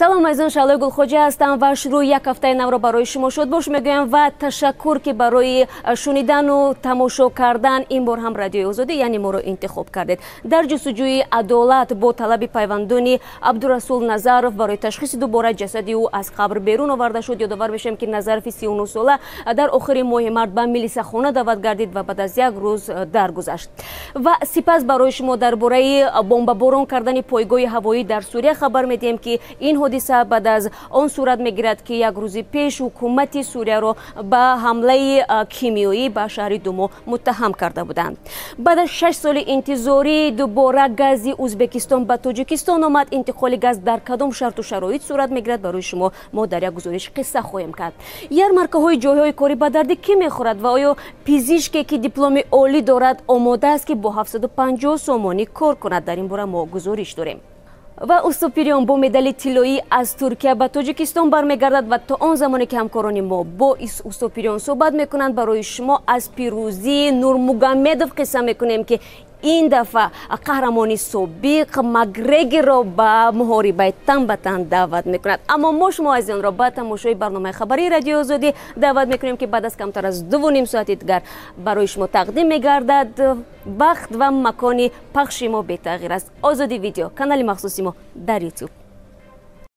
салом айзон, Шалои Гулхоҷа ҳастам ва шурӯъи як ҳафтаи навро барои шумо шуд бош мегӯям ва ташаккур ки барои шунидану тамошо кардан ин бор ҳам Радиои Озодӣ яъне моро интихоб кардед. Дар ҷустуҷӯи адолат бо талаби пайвандони Абдурасул Назаров барои ташхиси дубора ҷасади ӯ аз қабр берун оварда шуд. Ёдовар мешавем ки Назарови 39 сола дар охири моҳи март ба милисахона дават гардид ва баъд аз як рӯз даргузашт. Ва сипас барои шумо дар бораи бомбаборон кардани пойгоҳи ҳавоӣ дар Сурия хабар медиҳем ки ин ҳодиса баъд аз он сурат мегирад ки як рӯзи пеш ҳукумати Сурияро ба ҳамлаи кимиёӣ ба шаҳри Думо муттаҳам карда буданд. Баъд аз 6 соли интизорӣ дубора гази Узбекистон ба Тоҷикистон омад. Интиқоли газ дар кадом шарту шароит сурат мегирад барои шумо мо дар як гузориш қисса хоҳем кард. Ярмаркаҳои ҷойҳои кори ба дарди кӣ мехӯрад ва оё пизишке ки дипломи олӣ дорад омода аст ки бо 750 сомонӣ кор кунад? Дар ин бора мо гузориш дорем. Ва Устопирион бо медали тиллоӣ аз Туркия ба Тоҷикистон бармегардад ва то он замоне ки ҳамкорони мо бо Устопирион суҳбат мекунанд барои шумо аз пирӯзии Нурмугамедов қисса мекунем ки ин дафъа қаҳрамони собиқ Макгрегорро ба муҳорибаи тан ба тан даъват мекунад. Аммо мо шумо азизонро ба тамошои барномаи хабарии Радиои Озодӣ даъват мекунем ки баъд аз камтар аз 2.5 соати дигар барои шумо тақдим мегардад. Вақт ва макони пахши мо бетағйир аст. Озодӣ видео канали махсуси мо дар YouTube.